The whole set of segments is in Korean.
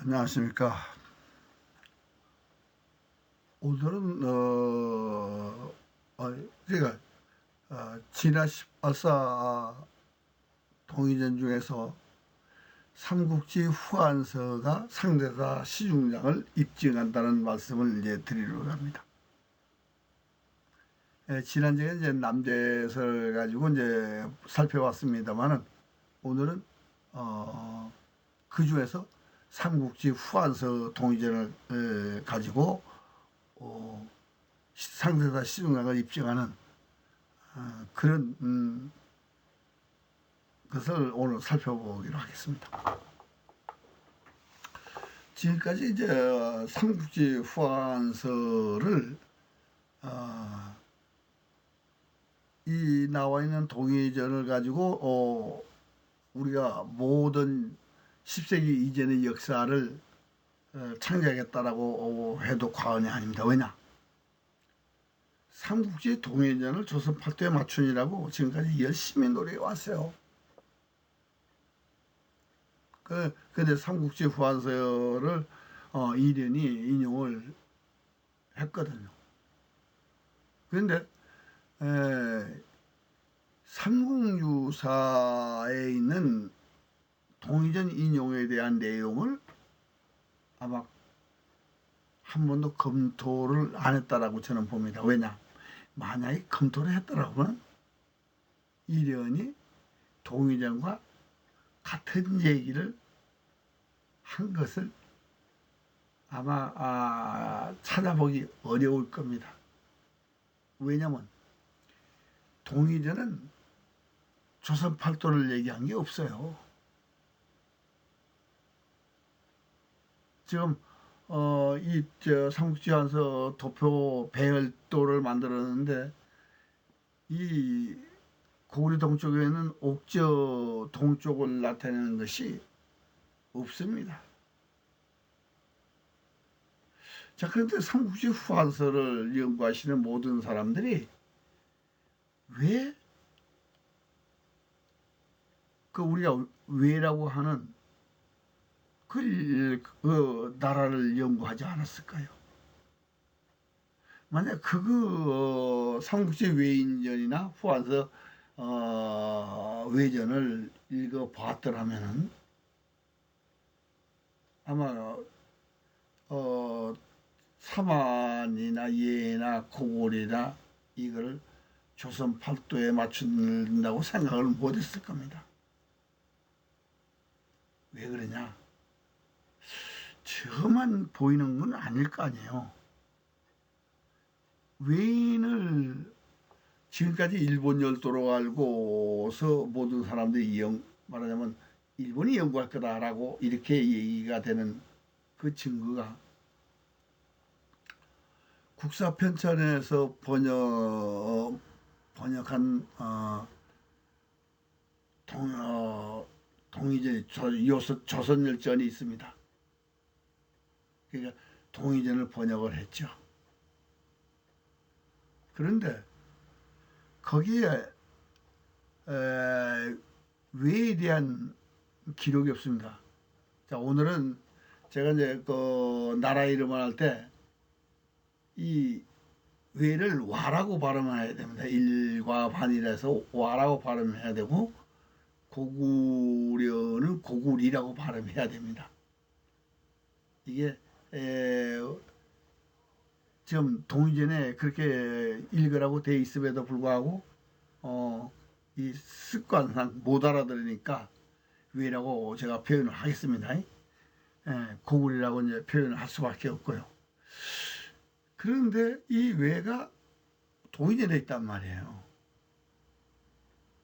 안녕하십니까. 오늘은 제가 지나 18사 동의전 중에서 삼국지 후한서가 상대사 시중장을 입증한다는 말씀을 이제 드리려고 합니다. 지난주에 이제 남대설 가지고 이제 살펴봤습니다만은 오늘은 그 중에서 삼국지 후한서 동의전을 가지고 상대사 시중장을 입증하는 그런 것을 오늘 살펴보기로 하겠습니다. 지금까지 이제 삼국지 후한서를 이 나와 있는 동의전을 가지고 우리가 모든 10세기 이전의 역사를 창작했다라고 해도 과언이 아닙니다. 왜냐? 삼국지 동의전을 조선 팔도에 맞춘이라고 지금까지 열심히 노력해 왔어요. 근데 삼국지 후한서를 이련이 인용을 했거든요. 그런데 삼국유사에 있는 동의전 인용에 대한 내용을 아마 한 번도 검토를 안 했다라고 저는 봅니다. 왜냐? 만약에 검토를 했더라면 이련이 동의전과 같은 얘기를 한 것을 아마 찾아보기 어려울 겁니다. 왜냐면 동의전은 조선 팔도를 얘기한 게 없어요. 지금 삼국지 한서 도표 배열도를 만들었는데 이 고구려 동쪽에는 옥저 동쪽을 나타내는 것이 없습니다. 자, 그런데 삼국지 후한서를 연구하시는 모든 사람들이 왜 우리가 왜라고 하는 그 나라를 연구하지 않았을까요? 만약 삼국지 외인전이나 후한서 외전을 읽어봤더라면 아마 사만이나 예나 고골이나 이걸 조선 팔도에 맞춘다고 생각을 못했을 겁니다. 왜 그러냐? 저만 보이는 건 아닐 거 아니에요. 외인을 지금까지 일본 열도로 알고서 모든 사람들이 말하자면 일본이 연구할 거다라고 이렇게 얘기가 되는 그 증거가 국사편찬에서 번역한 동의전 조선열전이 있습니다. 그러니까 동의전을 번역을 했죠. 그런데 거기에 외에 대한 기록이 없습니다. 자, 오늘은 제가 이제 그 나라 이름을 할 때 이 외를 와라고 발음해야 됩니다. 일과 반이라서 와라고 발음해야 되고 고구려는 고구리라고 발음해야 됩니다. 이게 지금 동의전에 그렇게 읽으라고 돼 있음에도 불구하고 이 습관상 못 알아들으니까 외라고 제가 표현을 하겠습니다. 고구리라고 이제 표현을 할 수밖에 없고요. 그런데 이 외가 동의전에 있단 말이에요.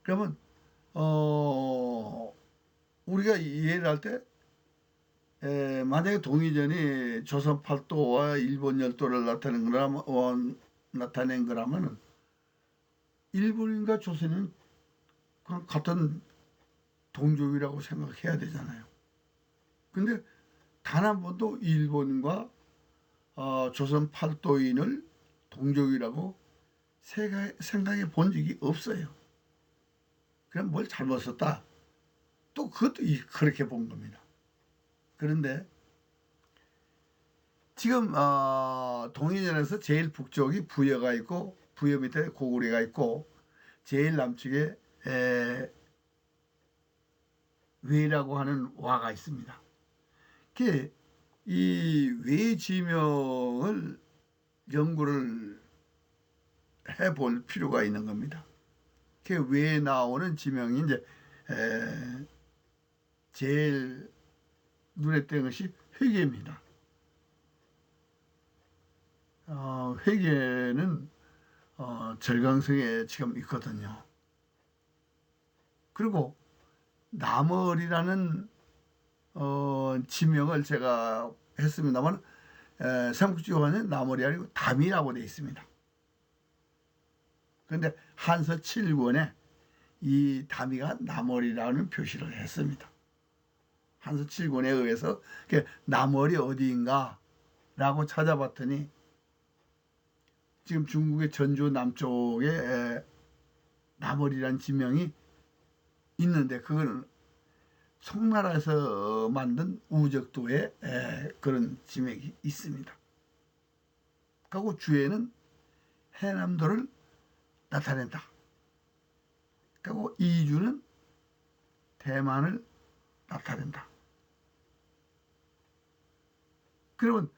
그러면 우리가 이해를 할 때 만약에 동의전이 조선 팔도와 일본 열도를 나타낸 거라면 일본인과 조선은 그냥 같은 동족이라고 생각해야 되잖아요. 근데 단 한 번도 일본과 조선 팔도인을 동족이라고 생각해 본 적이 없어요. 그럼 뭘 잘못 썼다. 또 그것도 그렇게 본 겁니다. 그런데 지금 동해전에서 제일 북쪽이 부여가 있고 부여 밑에 고구려가 있고 제일 남쪽에 외라고 하는 와가 있습니다. 이 외 지명을 연구를 해볼 필요가 있는 겁니다. 그 외에 나오는 지명이 이제 제일 눈에 띄는 것이 회계입니다. 회계는 절강성에 지금 있거든요. 그리고 남월이라는 지명을 제가 했습니다만 삼국지화는 남월이 아니고 담이라고 되어 있습니다. 그런데 한서 7권에 이 담이가 남월이라는 표시를 했습니다. 한서 7권에 의해서 남월이 어디인가 라고 찾아봤더니 지금 중국의 전주 남쪽에 남월이라는 지명이 있는데 그거는 송나라에서 만든 우적도에 그런 지명이 있습니다. 그리고 주에는 해남도를 나타낸다. 그리고 이주는 대만을 나타낸다. 그러면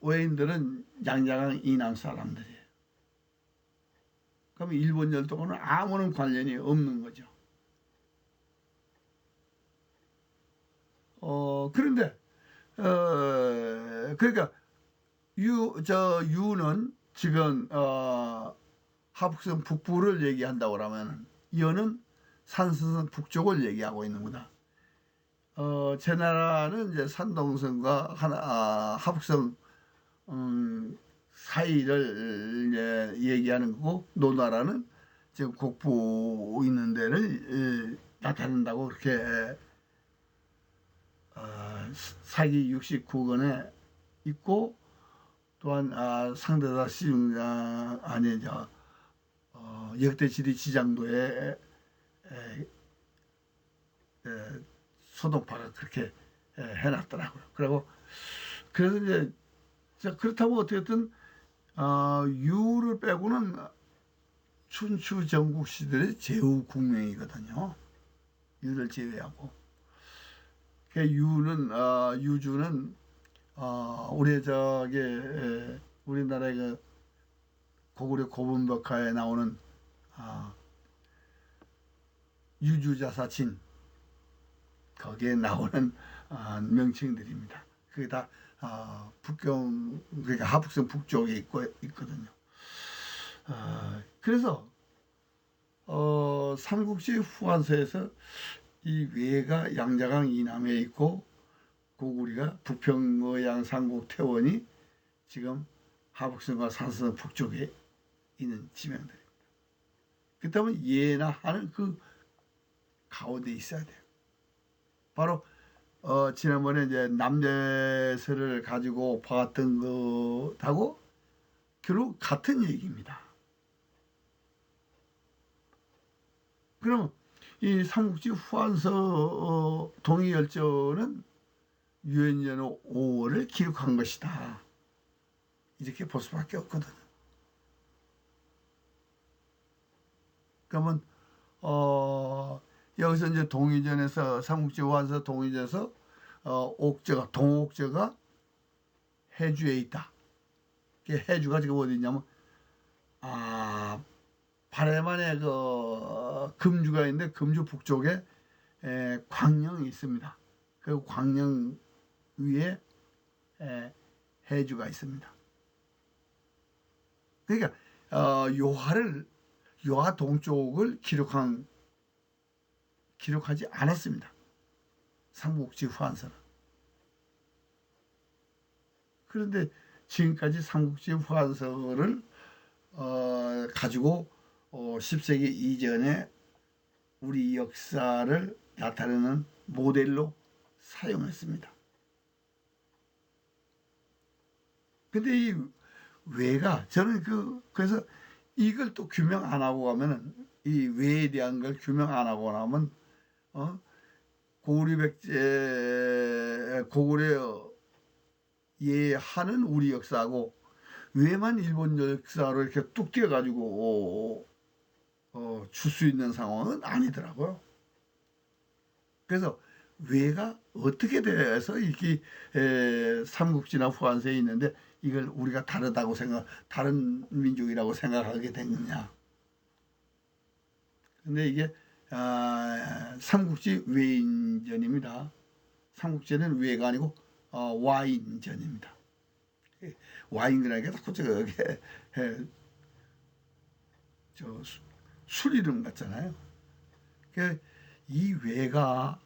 외인들은 양자강 이남 사람들이에요. 그러면 일본 열도와는 아무런 관련이 없는 거죠. 그런데 그러니까 유는 지금 하북성 북부를 얘기한다고 그러면 여는 산선성 북쪽을 얘기하고 있는 거다. 제 나라는 이제 산동성과 하북성 사이를 이제 얘기하는 거고 노나라는 지금 곡부 있는 데를 나타낸다고 그렇게 사기 69권에 있고 또한 상대사 시중장 아니죠 역대지리 지장도에 소동파가 그렇게 해놨더라고요. 그래서 이제 그렇다고 어떻게든 유를 빼고는 춘추 전국 시대의 제후 국명이거든요. 유를 제외하고. 유주는 우리나라의 그 고구려 고분벽화에 나오는 유주자사진 거기에 나오는 명칭들입니다. 그게 다 북경 그러니까 하북성 북쪽에 있거든요. 그래서 삼국지 후한서에서 이 외가 양자강 이남에 있고 고구려가 부평의양 상국 태원이 지금 하북성과 산성 북쪽에 있는 지명들입니다. 그렇다면 예나 하는 그 가운데 있어야 돼요. 바로 지난번에 이제 남대설을 가지고 봤던 것하고 결국 같은 얘기입니다. 그럼 이 삼국지 후한서 동의열전은 유엔전 5월을 기록한 것이다. 이렇게 볼 수밖에 없거든. 그러면 여기서 이제 동의전에서 삼국지 후한서 동의전에서 옥저가 동옥저가 해주에 있다. 해주가 지금 어디 있냐면 발해만에 그 금주가 있는데 금주 북쪽에 광령이 있습니다. 그 광령 위에 해주가 있습니다. 그러니까 요하 동쪽을 기록하지 않았습니다. 삼국지 후한서는. 그런데 지금까지 삼국지 후한서를 가지고 10세기 이전에 우리 역사를 나타내는 모델로 사용했습니다. 근데 이 외가 저는 그래서 이걸 또 규명 안 하고 가면은 이 외에 대한 걸 규명 안 하고 나면 고구려 예하는 우리 역사하고 왜만 일본 역사로 이렇게 뚝 띄어가지고 줄 수 있는 상황은 아니더라고요. 그래서 왜가 어떻게 돼서 이렇게 삼국지나 후한세에 있는데 이걸 우리가 다른 민족이라고 생각하게 됐느냐. 근데 이게 삼국지 외인전입니다. 삼국지는 외가 아니고 와인전입니다. 와인이라는 게 자꾸 저게 술 이름 같잖아요. 이 외가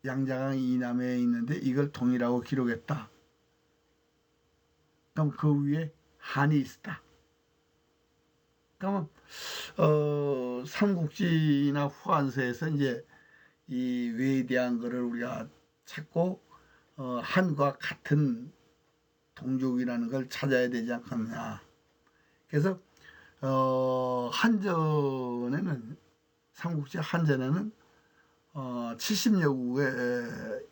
양자강 이남에 있는데 이걸 동이라고 기록했다. 그럼 그 위에 한이 있다. 그러면 삼국지나 후한서에서 이제 이 외에 대한 거를 우리가 찾고 한과 같은 동족이라는 걸 찾아야 되지 않겠느냐. 그래서 한전에는 삼국지 한전에는 70여 국의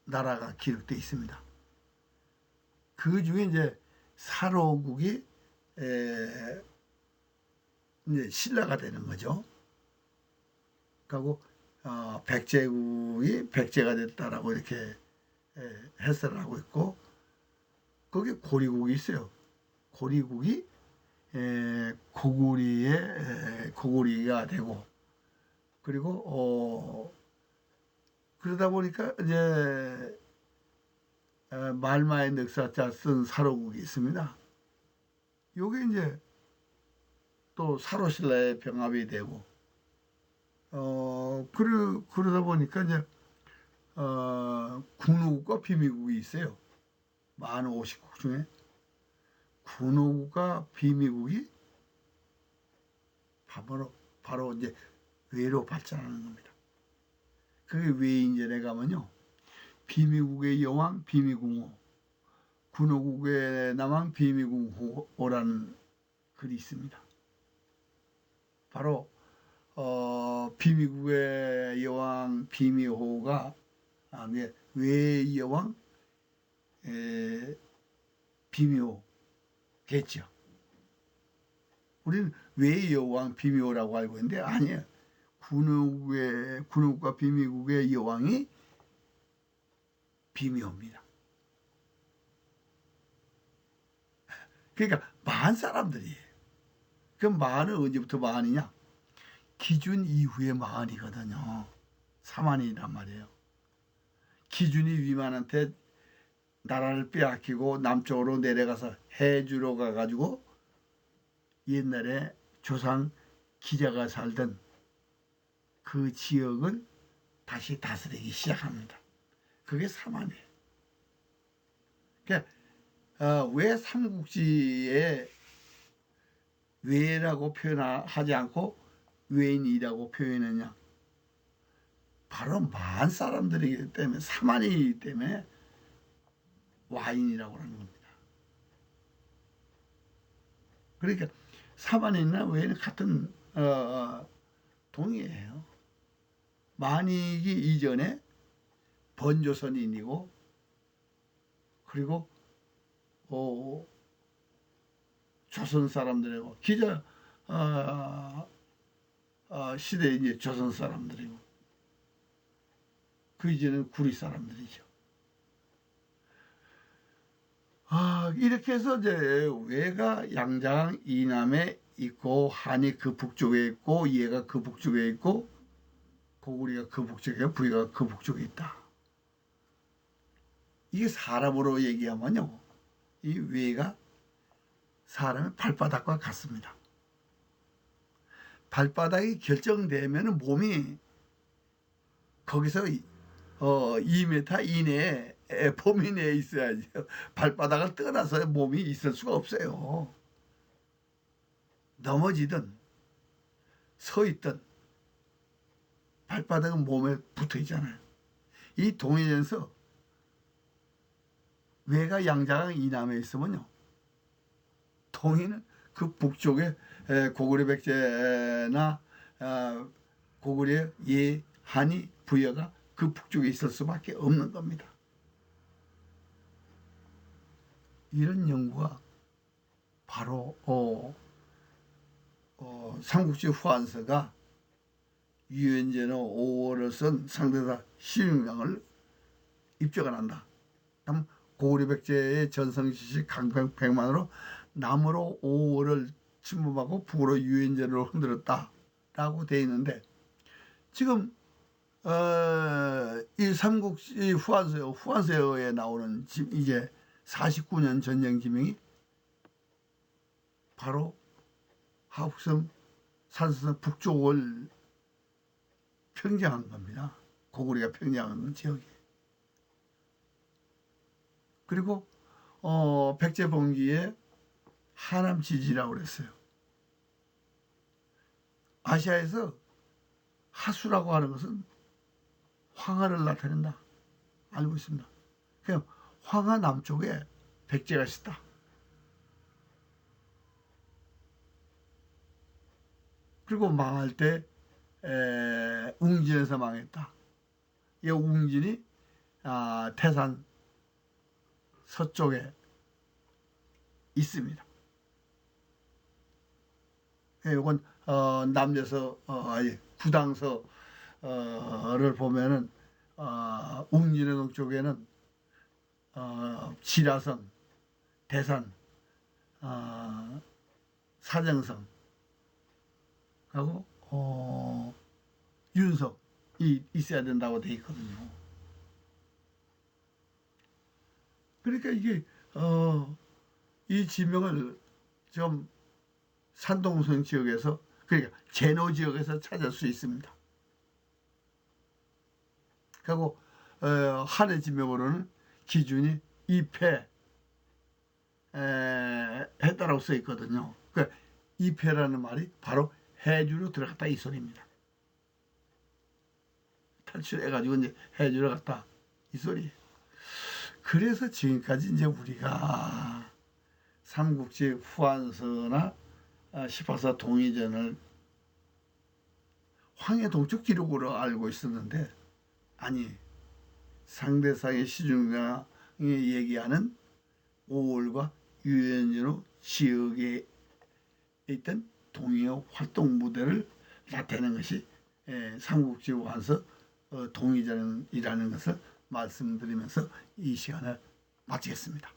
나라가 기록되어 있습니다. 그 중에 이제 사로국이 이제 신라가 되는 거죠. 그리고 백제국이 백제가 됐다라고 이렇게 해설을 하고 있고, 거기 고리국이 있어요. 고리국이 고구리가 되고, 그리고 그러다 보니까 이제 말마의 늑사자 쓴 사로국이 있습니다. 요게 이제 또 사로신라의 병합이 되고, 그러다 보니까 이제 군호국과 비미국이 있어요. 만 50국 중에 군호국과 비미국이 바로 이제 외로 발전하는 겁니다. 그게 외인전에 가면요, 비미국의 여왕 비미궁호, 군호국의 남왕 비미궁호라는 글이 있습니다. 바로 비미국의 여왕 비미호가 외의 여왕 비미호겠죠. 우리는 외의 여왕 비미호라고 알고 있는데 아니에요. 군호국과 비미국의 여왕이 비미호입니다. 그러니까 만 사람들이에요. 그 만은 언제부터 만이냐? 기준 이후의 만이거든요. 사만이란 말이에요. 기준이 위만한테 나라를 빼앗기고 남쪽으로 내려가서 해주로 가가지고 옛날에 조상 기자가 살던 그 지역을 다시 다스리기 시작합니다. 그게 사만이에요. 그러니까 왜 삼국지에 외라고 표현하지 않고 외인이라고 표현했냐? 바로 만 사람들이기 때문에, 사만이기 때문에 와인이라고 하는 겁니다. 그러니까 사만이나 외인은 같은 동이에요. 만이기 이전에 번조선인이고, 그리고 조선 사람들이고, 기자 시대에 이제 조선 사람들이고, 그 이전에는 구리 사람들이죠. 이렇게 해서 이제 외가 양장 이남에 있고, 한이 그 북쪽에 있고, 예가 그 북쪽에 있고, 고구리가 그 북쪽에, 부위가 그 북쪽에 있다. 이게 사람으로 얘기하면요, 이 외가 사람의 발바닥과 같습니다. 발바닥이 결정되면 몸이 거기서 2m 이내에 범위 내에 있어야죠. 발바닥을 떠나서 몸이 있을 수가 없어요. 넘어지든 서 있든 발바닥은 몸에 붙어 있잖아요. 이 동해에서 외가 양자강 이남에 있으면요, 동해는 그 북쪽에 고구려 백제나 고구려 예, 한이 부여가 그 북쪽에 있을 수밖에 없는 겁니다. 이런 연구가 바로 삼국지 후한서가 유현진의 5월을 쓴 상대사 시중량을 입적을 한다. 다음 고구려백제의 전성시시 강백만으로 남으로 5월을 침범하고 북으로 유현진을 흔들었다 라고 되어 있는데, 지금 이 삼국지 후한서에 나오는 이제 49년 전쟁 지명이 바로 하북섬 산서섬 북쪽을 평정한 겁니다. 고구려가 평정한 지역이. 그리고 백제봉기의 하남 지지라고 그랬어요. 아시아에서 하수라고 하는 것은 황하를 나타낸다 알고 있습니다. 그냥 황하 남쪽에 백제가 있었다. 그리고 망할 때 웅진에서 망했다. 이 웅진이 태산 서쪽에 있습니다. 이건 남녀서 구당서를 보면은 웅진의 동쪽에는 지라성, 대산, 사정성 하고 윤석이 있어야 된다고 돼 있거든요. 그러니까 이게 이 지명을 좀 산동성 지역에서, 그러니까 제노 지역에서 찾을 수 있습니다. 그리고 한해 지명으로는 기준이 2패 했다라고 써 있거든요. 그러니까 2패라는 말이 바로 해주로 들어갔다 이 소리입니다. 탈출해가지고 이제 해주로 갔다 이 소리. 그래서 지금까지 이제 우리가 삼국지 후한서나 18사 동의전을 황해 동쪽 기록으로 알고 있었는데, 아니, 상대상의 시중강이 얘기하는 5월과 유현진의 지역에 있던 동의어 활동 무대를 나타내는 것이 삼국지 후한서 동의전이라는 것을 말씀드리면서 이 시간을 마치겠습니다.